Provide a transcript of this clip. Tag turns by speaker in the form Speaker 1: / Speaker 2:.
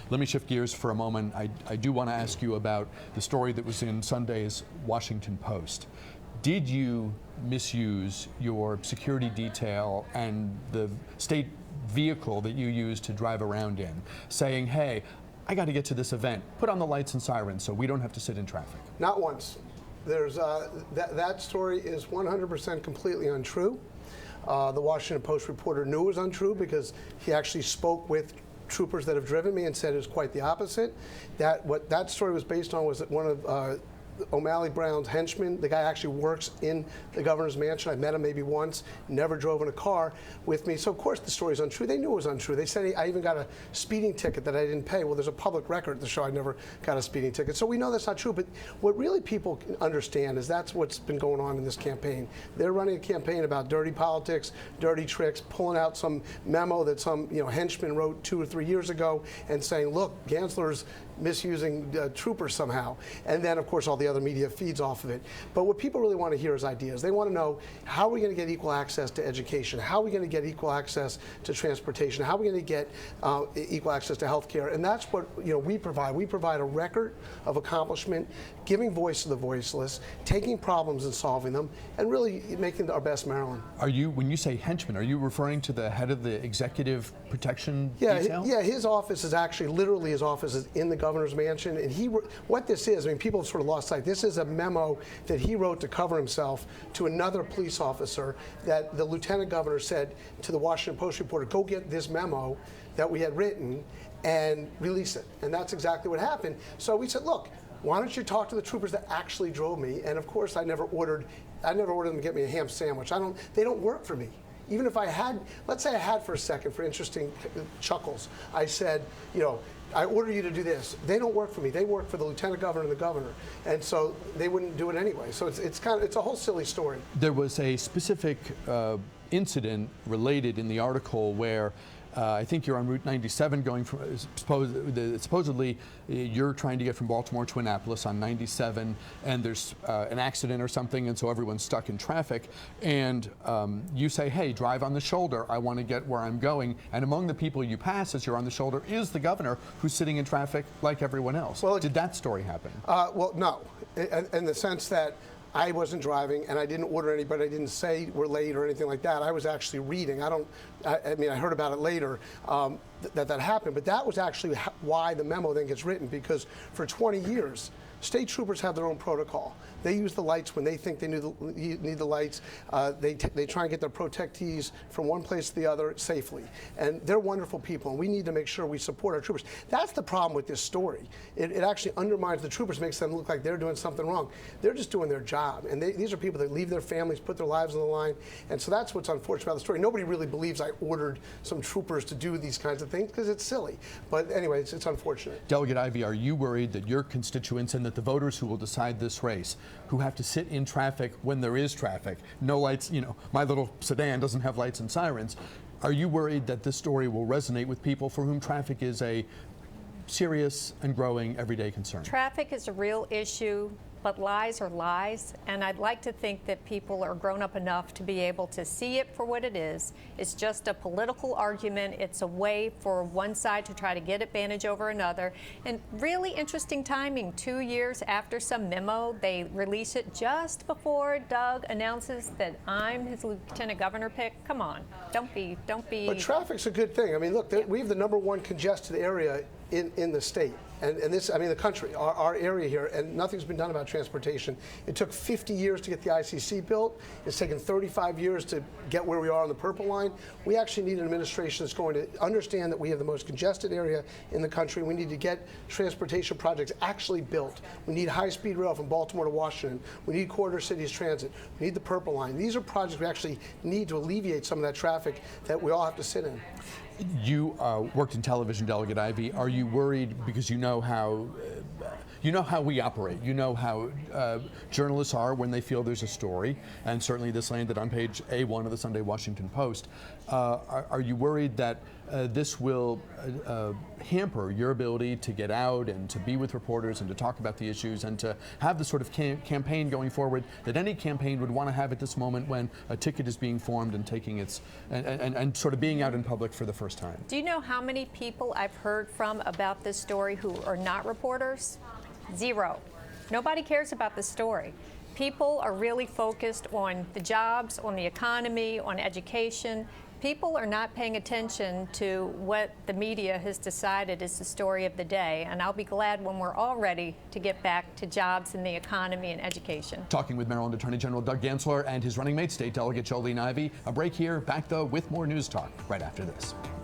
Speaker 1: Let me shift gears for a moment. I do want to ask you about the story that was in Sunday's Washington Post. Did you misuse your security detail and the state vehicle that you used to drive around in, saying, hey, I got to get to this event, put on the lights and sirens so we don't have to sit in traffic?
Speaker 2: Not once. There's that story is 100% completely untrue. The Washington Post reporter knew it was untrue because he actually spoke with troopers that have driven me and said it was quite the opposite. What that story was based on was that one of O'Malley Brown's henchmen, the guy actually works in the governor's mansion. I met him maybe once, never drove in a car with me. So of course the story is untrue. They knew it was untrue. They said I even got a speeding ticket that I didn't pay. Well, there's a public record to show I never got a speeding ticket. So we know that's not true. But what really people can understand is that's what's been going on in this campaign. They're running a campaign about dirty politics, dirty tricks, pulling out some memo that some henchman wrote 2 or 3 years ago and saying, look, Gansler's misusing troopers somehow. And then, of course, all the other media feeds off of it. But what people really want to hear is ideas. They want to know, how are we going to get equal access to education? How are we going to get equal access to transportation? How are we going to get equal access to health care? And that's what we provide. We provide a record of accomplishment, giving voice to the voiceless, taking problems and solving them, and really making our best Maryland.
Speaker 1: When you say henchman, are you referring to the head of the executive protection detail?
Speaker 2: Yeah, his office is actually, literally his office is in the governor's mansion. And what this is, people have sort of lost sight. This is a memo that he wrote to cover himself to another police officer that the lieutenant governor said to the Washington Post reporter, go get this memo that we had written and release it. And that's exactly what happened. So we said, look, why don't you talk to the troopers that actually drove me? And of course, I never ordered them to get me a ham sandwich. They don't work for me. Even if I had, let's say I had for a second, for interesting chuckles, I said, I order you to do this. They don't work for me. They work for the lieutenant governor and the governor, and so they wouldn't do it anyway. So it's a whole silly story.
Speaker 1: There was a specific incident related in the article where I think you're on Route 97 going from, supposedly you're trying to get from Baltimore to Annapolis on 97, and there's an accident or something, and so everyone's stuck in traffic, and you say, hey, drive on the shoulder, I want to get where I'm going, and among the people you pass as you're on the shoulder is the governor who's sitting in traffic like everyone else. Well, did that story happen?
Speaker 2: Well, no, in the sense that I wasn't driving, and I didn't order anybody. I didn't say we're late or anything like that. I was actually reading. I heard about it later that happened, but that was actually why the memo then gets written, because for 20 years, state troopers have their own protocol. They use the lights when they think they need the lights. They try and get their protectees from one place to the other safely. And they're wonderful people, and we need to make sure we support our troopers. That's the problem with this story. It actually undermines the troopers, makes them look like they're doing something wrong. They're just doing their job. And these are people that leave their families, put their lives on the line. And so that's what's unfortunate about the story. Nobody really believes I ordered some troopers to do these kinds of things, because it's silly. But anyway, it's unfortunate.
Speaker 1: Delegate Ivey, are you worried that your constituents and that the voters who will decide this race, who have to sit in traffic when there is traffic, no lights, my little sedan doesn't have lights and sirens, are you worried that this story will resonate with people for whom traffic is a serious and growing everyday concern?
Speaker 3: Traffic is a real issue, but lies are lies, and I'd like to think that people are grown up enough to be able to see it for what it is. It's just a political argument. It's a way for one side to try to get advantage over another. And really interesting timing, 2 years after some memo, they release it just before Doug announces that I'm his lieutenant governor pick. Come on, don't be.
Speaker 2: But traffic's a good thing. Look, we have the #1 congested area in the state. And this, the country, our area here, and nothing's been done about transportation. It took 50 years to get the ICC built. It's taken 35 years to get where we are on the Purple Line. We actually need an administration that's going to understand that we have the most congested area in the country. We need to get transportation projects actually built. We need high-speed rail from Baltimore to Washington. We need corridor cities transit. We need the Purple Line. These are projects we actually need to alleviate some of that traffic that we all have to sit in.
Speaker 1: You worked in television, Delegate Ivey. Are you worried, because you know how we operate, you know how journalists are when they feel there's a story, and certainly this landed on page A1 of the Sunday Washington Post. Are you worried that this will hamper your ability to get out and to be with reporters and to talk about the issues and to have the sort of campaign going forward that any campaign would want to have at this moment when a ticket is being formed and taking its and sort of being out in public for the first time.
Speaker 3: Do you know how many people I've heard from about this story who are not reporters? Zero. Nobody cares about the story. People are really focused on the jobs, on the economy, on education. People are not paying attention to what the media has decided is the story of the day, and I'll be glad when we're all ready to get back to jobs and the economy and education.
Speaker 1: Talking with Maryland Attorney General Doug Gansler and his running mate, State Delegate Jolene Ivey. A break here, back though with more News Talk right after this.